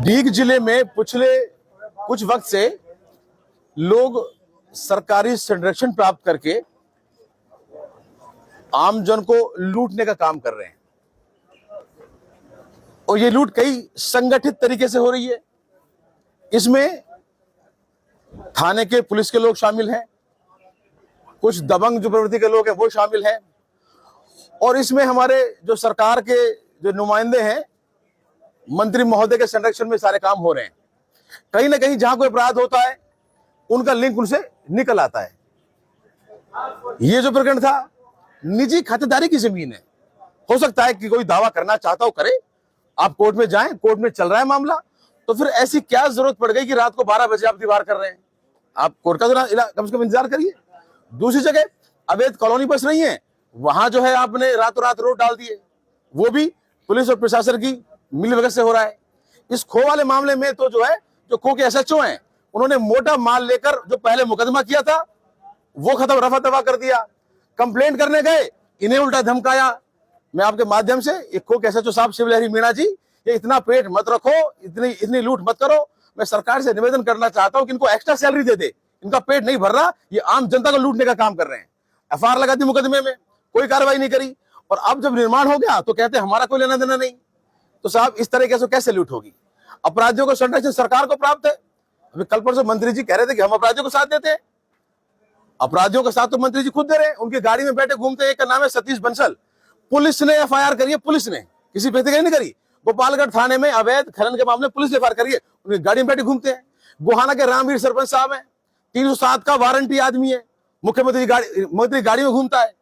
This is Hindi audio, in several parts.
डीग जिले में पिछले कुछ वक्त से लोग सरकारी संरक्षण प्राप्त करके आम जन को लूटने का काम कर रहे हैं और ये लूट कई संगठित तरीके से हो रही है। इसमें थाने के पुलिस के लोग शामिल हैं, कुछ दबंग जो प्रवृत्ति के लोग हैं वो शामिल हैं और इसमें हमारे जो सरकार के जो नुमाइंदे हैं, मंत्री महोदय के संरक्षण में सारे काम हो रहे हैं। कहीं ना कहीं जहां कोई अपराध होता है उनका लिंक उनसे निकल आता है। ये जो प्रकरण था, निजी खातेदारी की जमीन है। हो सकता है कि कोई दावा करना चाहता हो करे, आप कोर्ट में जाएं, कोर्ट में चल रहा है मामला, तो फिर ऐसी क्या जरूरत पड़ गई कि रात को 12 बजे आप दीवार कर रहे हैं? आप कोर्ट का कम से कम इंतजार करिए। दूसरी जगह अवैध कॉलोनी बस रही है, वहां जो है आपने रातों रात रोड डाल दिए, वो भी पुलिस और प्रशासन की मिलीभगत से हो रहा है। इस खो वाले मामले में तो जो है, जो खो के एसएचओ हैं, उन्होंने मोटा माल लेकर जो पहले मुकदमा किया था वो खत्म, रफा दफा कर दिया। कंप्लेंट करने गए, इन्हें उल्टा धमकाया। मैं आपके माध्यम से एक खो के एसएचओ साहब शिवलहरी मीणा जी, ये इतना पेट मत रखो, इतनी लूट मत करो। मैं सरकार से निवेदन करना चाहता हूं कि इनको एक्स्ट्रा सैलरी दे दे, इनका पेट नहीं भर रहा, ये आम जनता को लूटने का काम कर रहे हैं। एफआईआर लगा दी मुकदमे में, कोई कार्रवाई नहीं करी और अब जब निर्माण हो गया तो कहते हैं हमारा कोई लेना देना नहीं। तो साहब इस तरीके से कैसे लूट होगी? अपराधियों को संरक्षण सरकार को प्राप्त है। अभी कल परसों मंत्री जी कह रहे थे कि हम अपराधियों को साथ देते हैं। अपराधियों का साथ तो मंत्री जी खुद दे रहे हैं, उनकी गाड़ी में बैठे घूमते हैं। एक का नाम है सतीश बंसल। पुलिस ने एफआईआर करी है, पुलिस ने किसी व्यक्ति नहीं करी। गोपालगढ़ थाने में अवैध खनन के मामले पुलिस ने एफआईआर करी है, उनकी गाड़ी में बैठे घूमते हैं। गोहाना के रामवीर सरपंच साहब है, 307 का वारंटी आदमी है, मुख्यमंत्री गाड़ी में घूमता है।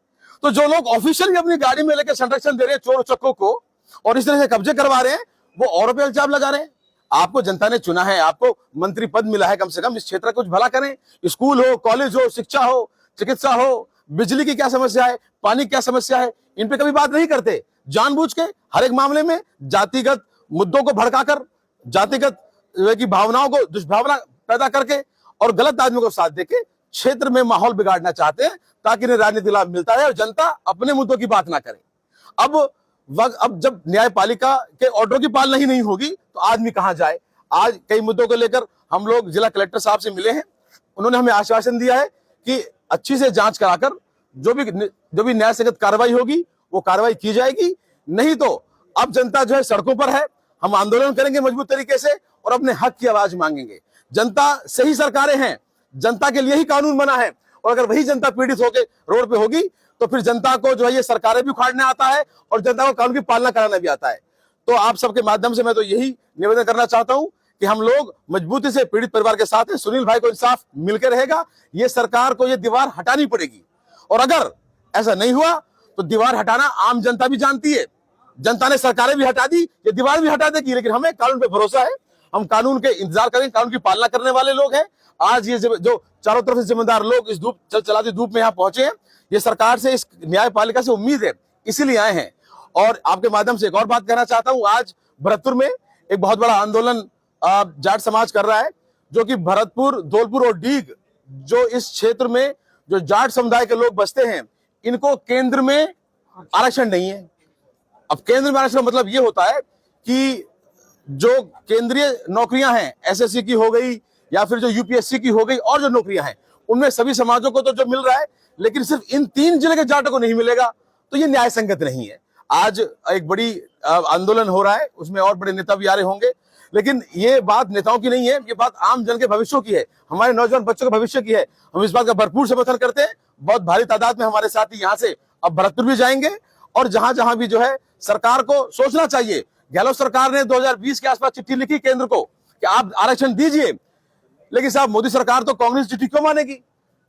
तो जो लोग ऑफिशियली अपनी गाड़ी में लेकर संरक्षण दे रहे हैं चोर चक्कों को और इस तरह से कब्जे करवा रहे हैं, वो औरों पे इल्जाम लगा रहे हैं। आपको जनता ने चुना है, आपको मंत्री पद मिला है, कम से कम इस क्षेत्र का कुछ भला करें। स्कूल हो, कॉलेज हो, शिक्षा हो, चिकित्सा हो, बिजली की क्या समस्या है, पानी की क्या समस्या है, इन पे कभी बात नहीं करते। जानबूझ के हर एक मामले में जातिगत मुद्दों को भड़काकर, जातिगत की भावनाओं को दुष्भावना पैदा करके और गलत आदमियों को साथ देके क्षेत्र में माहौल बिगाड़ना चाहते हैं ताकि इन्हें राजनीतिक लाभ मिलता है और जनता अपने मुद्दों की बात ना करे। अब जब न्यायपालिका के ऑर्डर की पालना ही नहीं होगी तो आदमी कहां जाए? आज कई मुद्दों को लेकर हम लोग जिला कलेक्टर साहब से मिले हैं। उन्होंने हमें आश्वासन दिया है कि अच्छी से जांच कराकर जो भी न्याय संगत कार्रवाई होगी वो कार्रवाई की जाएगी। नहीं तो अब जनता जो है सड़कों पर है, हम आंदोलन करेंगे मजबूत तरीके से और अपने हक की आवाज मांगेंगे। जनता से ही सरकारें हैं, जनता के लिए ही कानून बना है और अगर वही जनता पीड़ित होकर रोड पे होगी तो फिर जनता को जो है ये सरकारें भी उखाड़ने आता है और जनता को कानून की पालना कराना भी आता है। तो आप सबके माध्यम से मैं तो यही निवेदन करना चाहता हूं कि हम लोग मजबूती से पीड़ित परिवार के साथ हैं। सुनील भाई को इंसाफ मिलकर रहेगा, ये सरकार को ये दीवार हटानी पड़ेगी और अगर ऐसा नहीं हुआ तो दीवार हटाना आम जनता भी जानती है। जनता ने सरकारें भी हटा दी, ये दीवार भी हटा देगी, लेकिन हमें कानून पे भरोसा है। हम कानून के इंतजार करेंगे, कानून की पालना करने वाले लोग हैं। आज ये जो चारों तरफ से जिम्मेदार लोग इस चलाती धूप में यहाँ पहुंचे हैं, ये सरकार से, इस न्यायपालिका से उम्मीद है, इसीलिए आए हैं। और आपके माध्यम से एक और बात कहना चाहता हूं, आज भरतपुर में एक बहुत बड़ा आंदोलन जाट समाज कर रहा है, जो कि भरतपुर, धौलपुर और डीग, जो इस क्षेत्र में जो जाट समुदाय के लोग बसते हैं, इनको केंद्र में आरक्षण नहीं है। अब केंद्र में आरक्षण का मतलब ये होता है कि जो केंद्रीय नौकरियां हैं, एसएससी की हो गई या फिर जो यूपीएससी की हो गई और जो नौकरियां हैं, उनमें सभी समाजों को तो जो मिल रहा है, लेकिन सिर्फ इन 3 जिले के जाटों को नहीं मिलेगा, तो ये न्याय संगत नहीं है। आज एक बड़ी आंदोलन हो रहा है, उसमें और बड़े नेता भी आ रहे होंगे, लेकिन ये बात नेताओं की नहीं है, ये बात आम जन के भविष्य की है, हमारे नौजवान बच्चों के भविष्य की है। हम इस बात का भरपूर समर्थन करते हैं। बहुत भारी तादाद में हमारे साथी यहाँ से अब भरतपुर भी जाएंगे और जहां जहां भी जो है सरकार को सोचना चाहिए। गहलोत सरकार ने 2020 के आसपास चिट्ठी लिखी केंद्र को कि आप आरक्षण दीजिए, लेकिन साहब मोदी सरकार तो कांग्रेस चिट्ठी क्यों मानेगी?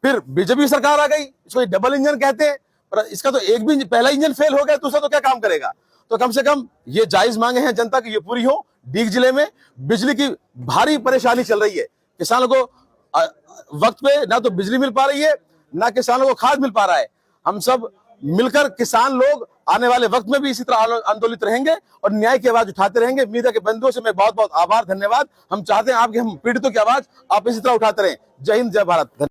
फिर बीजेपी सरकार आ गई, इसको डबल इंजन कहते हैं, पर इसका तो एक भी पहला इंजन फेल हो गया, दूसरा तो क्या काम करेगा? तो कम से कम ये जायज मांगे हैं जनता की, ये पूरी हो। डीग जिले में बिजली की भारी परेशानी चल रही है। किसानों को वक्त पे ना तो बिजली मिल पा रही है, ना किसानों को खाद मिल पा रहा है। हम सब मिलकर किसान लोग आने वाले वक्त में भी इसी तरह आंदोलित रहेंगे और न्याय की आवाज उठाते रहेंगे। मीडिया के बंधुओं से मैं बहुत बहुत आभार, धन्यवाद। हम चाहते हैं आपके, हम पीड़ितों की आवाज आप इसी तरह उठाते रहें। जय हिंद, जय भारत।